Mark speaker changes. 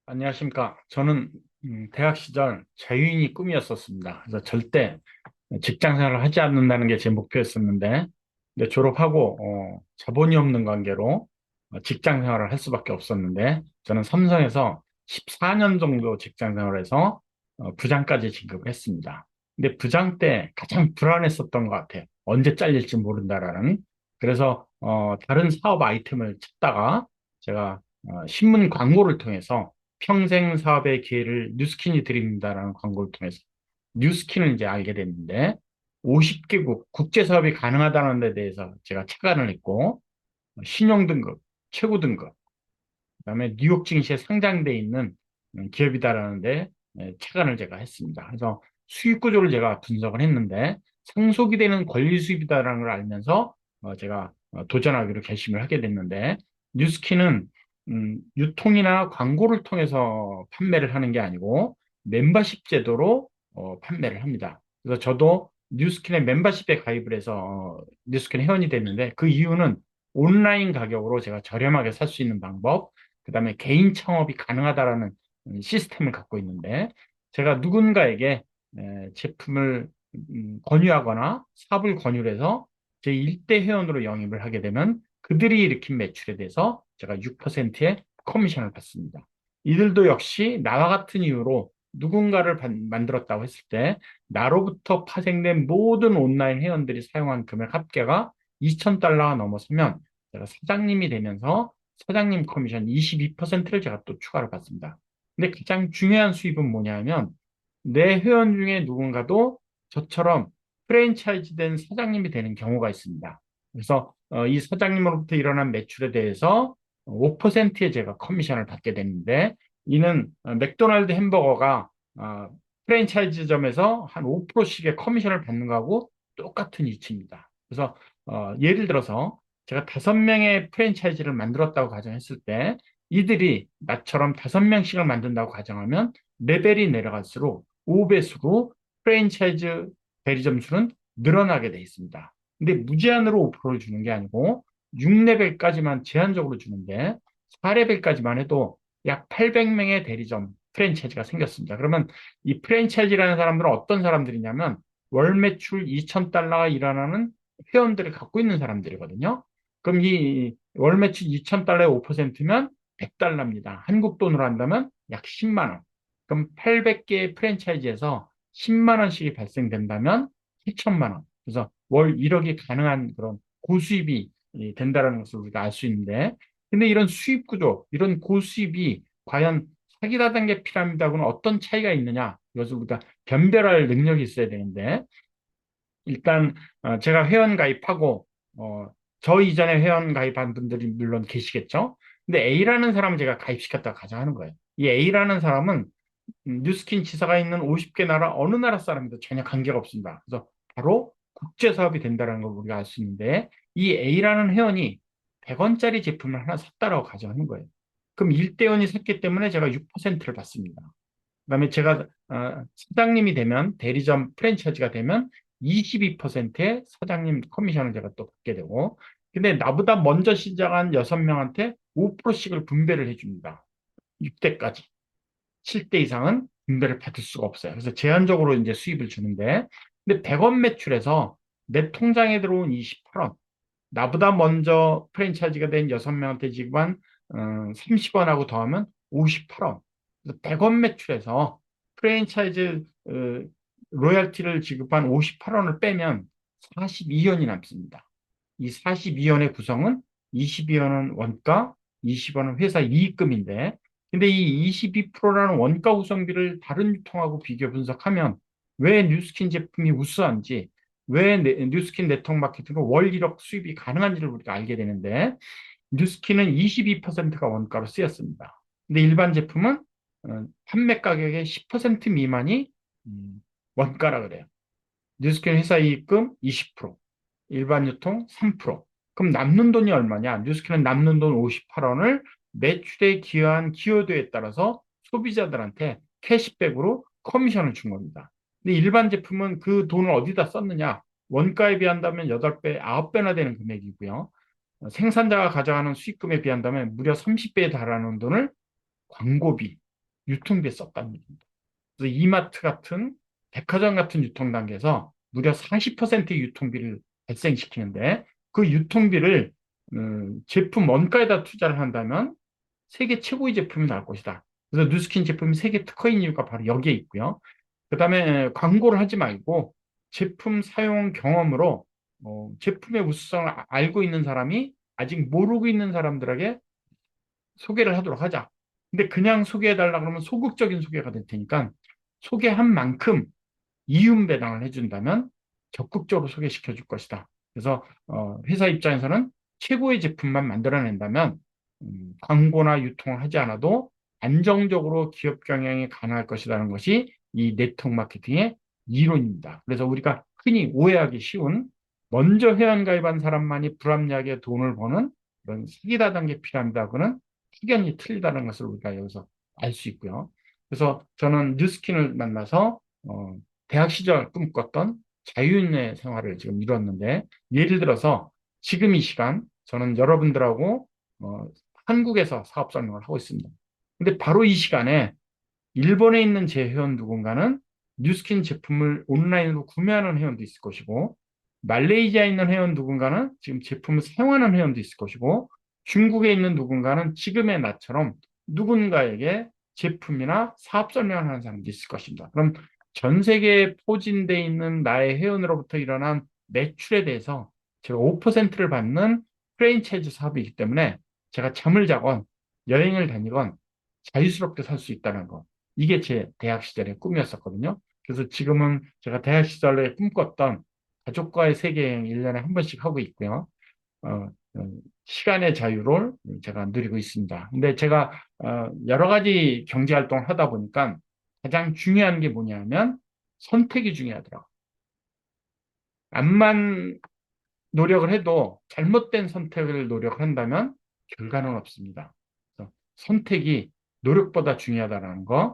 Speaker 1: 안녕하십니까. 저는 대학 시절 자유인이 꿈이었었습니다. 그래서 절대 직장 생활을 하지 않는다는 게 제 목표였었는데, 근데 졸업하고 자본이 없는 관계로 직장 생활을 할 수밖에 없었는데, 저는 삼성에서 14년 정도 직장 생활을 해서 부장까지 진급을 했습니다. 근데 부장 때 가장 불안했었던 것 같아요. 언제 잘릴지 모른다라는. 그래서 다른 사업 아이템을 찾다가 제가 신문 광고를 통해서 평생 사업의 기회를 뉴스킨이 드립니다라는 광고를 통해서 뉴스킨을 이제 알게 됐는데 50개국 국제 사업이 가능하다는 데 대해서 제가 착안을 했고 신용 등급, 최고 등급, 그다음에 뉴욕 증시에 상장돼 있는 기업이다라는 데 착안을 제가 했습니다. 그래서 수익 구조를 제가 분석을 했는데 상속이 되는 권리 수입이다라는 걸 알면서 제가 도전하기로 결심을 하게 됐는데 뉴스킨은 유통이나 광고를 통해서 판매를 하는 게 아니고 멤버십 제도로 판매를 합니다. 그래서 저도 뉴스킨의 멤버십에 가입을 해서 뉴스킨 회원이 됐는데 그 이유는 온라인 가격으로 제가 저렴하게 살 수 있는 방법, 그다음에 개인 창업이 가능하다라는 시스템을 갖고 있는데 제가 누군가에게 제품을 권유하거나 사업을 권유를 해서 제 1대 회원으로 영입을 하게 되면 그들이 일으킨 매출에 대해서 제가 6%의 커미션을 받습니다. 이들도 역시 나와 같은 이유로 누군가를 만들었다고 했을 때 나로부터 파생된 모든 온라인 회원들이 사용한 금액 합계가 2,000달러가 넘어서면 제가 사장님이 되면서 사장님 커미션 22%를 제가 또 추가로 받습니다. 근데 가장 중요한 수입은 뭐냐면 내 회원 중에 누군가도 저처럼 프랜차이즈 된 사장님이 되는 경우가 있습니다. 그래서 이 사장님으로부터 일어난 매출에 대해서 5%의 제가 커미션을 받게 되는데 이는 맥도날드 햄버거가 프랜차이즈점에서 한 5%씩의 커미션을 받는 거하고 똑같은 이치입니다. 그래서 예를 들어서 제가 5명의 프랜차이즈를 만들었다고 가정했을 때 이들이 나처럼 5명씩을 만든다고 가정하면 레벨이 내려갈수록 5배수로 프랜차이즈 대리점 수는 늘어나게 돼 있습니다. 근데 무제한으로 5%를 주는 게 아니고 6레벨까지만 제한적으로 주는데 4레벨까지만 해도 약 800명의 대리점 프랜차이즈가 생겼습니다. 그러면 이 프랜차이즈라는 사람들은 어떤 사람들이냐면 월 매출 2,000달러가 일어나는 회원들을 갖고 있는 사람들이거든요. 그럼 이 월 매출 2,000달러의 5%면 100달러입니다. 한국 돈으로 한다면 약 10만 원. 그럼 800개의 프랜차이즈에서 10만 원씩이 발생된다면 7천만 원. 그래서 월 1억이 가능한 그런 고수입이 된다는 것을 우리가 알 수 있는데, 근데 이런 수입 구조, 이런 고수입이 과연 사기 다단계 피라미드하고는 어떤 차이가 있느냐? 이것을 우리가 변별할 능력이 있어야 되는데, 일단 제가 회원 가입하고 어, 저 이전에 회원 가입한 분들이 물론 계시겠죠. 근데 A라는 사람을 제가 가입시켰다고 가정하는 거예요. 이 A라는 사람은 뉴스킨 지사가 있는 50개 나라 어느 나라 사람도 전혀 관계가 없습니다. 그래서 바로 국제 사업이 된다는 걸 우리가 알 수 있는데 이 A라는 회원이 100원짜리 제품을 하나 샀다라고 가정하는 거예요. 그럼 1대1이 샀기 때문에 제가 6%를 받습니다. 그다음에 제가 사장님이 되면 대리점 프랜차이즈가 되면 22%의 사장님 커미션을 제가 또 받게 되고 근데 나보다 먼저 시작한 6명한테 5%씩을 분배를 해줍니다. 6대까지. 7대 이상은 분배를 받을 수가 없어요. 그래서 제한적으로 이제 수입을 주는데 근데 100원 매출에서 내 통장에 들어온 28원 나보다 먼저 프랜차이즈가 된 6명한테 지급한 30원하고 더하면 58원. 그래서 100원 매출에서 프랜차이즈 로열티를 지급한 58원을 빼면 42원이 남습니다. 이 42원의 구성은 22원은 원가, 20원은 회사 이익금인데 근데 이 22%라는 원가 구성비를 다른 유통하고 비교 분석하면 왜 뉴스킨 제품이 우수한지 왜 뉴스킨 네트워크 마케팅으로 월 1억 수입이 가능한지를 우리가 알게 되는데 뉴스킨은 22%가 원가로 쓰였습니다. 근데 일반 제품은 판매 가격의 10% 미만이 음, 원가라 그래요. 뉴스킨 회사 이익금 20%, 일반 유통 3%. 그럼 남는 돈이 얼마냐? 뉴스킨은 남는 돈 58원을 매출에 기여한 기여도에 따라서 소비자들한테 캐시백으로 커미션을 준 겁니다. 근데 일반 제품은 그 돈을 어디다 썼느냐? 원가에 비한다면 8배, 9배나 되는 금액이고요. 생산자가 가져가는 수익금에 비한다면 무려 30배에 달하는 돈을 광고비, 유통비에 썼다는 얘기입니다. 그래서 이마트 같은 백화점 같은 유통 단계에서 무려 40%의 유통비를 발생시키는데 그 유통비를 제품 원가에다 투자를 한다면 세계 최고의 제품이 나올 것이다. 그래서 누스킨 제품이 세계 특허인 이유가 바로 여기에 있고요. 그 다음에 광고를 하지 말고 제품 사용 경험으로 제품의 우수성을 알고 있는 사람이 아직 모르고 있는 사람들에게 소개를 하도록 하자. 근데 그냥 소개해달라 그러면 소극적인 소개가 될 테니까 소개한 만큼 이윤 배당을 해준다면 적극적으로 소개시켜 줄 것이다. 그래서 회사 입장에서는 최고의 제품만 만들어낸다면 광고나 유통을 하지 않아도 안정적으로 기업 경영이 가능할 것이라는 것이 이 네트워크 마케팅의 이론입니다. 그래서 우리가 흔히 오해하기 쉬운 먼저 회원 가입한 사람만이 불합리하게 돈을 버는 이런 사기다 단계 피라미드하고는 확연히 틀리다는 것을 우리가 여기서 알 수 있고요. 그래서 저는 뉴스킨을 만나서 대학 시절 꿈꿨던 자유인의 생활을 지금 이뤘는데 예를 들어서 지금 이 시간 저는 여러분들하고 어, 한국에서 사업 설명을 하고 있습니다. 근데 바로 이 시간에 일본에 있는 제 회원 누군가는 뉴스킨 제품을 온라인으로 구매하는 회원도 있을 것이고 말레이시아에 있는 회원 누군가는 지금 제품을 사용하는 회원도 있을 것이고 중국에 있는 누군가는 지금의 나처럼 누군가에게 제품이나 사업 설명을 하는 사람도 있을 것입니다. 그럼 전 세계에 포진되어 있는 나의 회원으로부터 일어난 매출에 대해서 제가 5%를 받는 프랜차이즈 사업이기 때문에 제가 잠을 자건 여행을 다니건 자유스럽게 살 수 있다는 것. 이게 제 대학 시절의 꿈이었었거든요. 그래서 지금은 제가 대학 시절에 꿈꿨던 가족과의 세계여행 1년에 한 번씩 하고 있고요. 어, 어, 시간의 자유를 제가 누리고 있습니다. 근데 제가 여러 가지 경제 활동을 하다 보니까 가장 중요한 게 뭐냐면 선택이 중요하더라고요. 암만 노력을 해도 잘못된 선택을 노력한다면 결과는 없습니다. 그래서 선택이 노력보다 중요하다는 거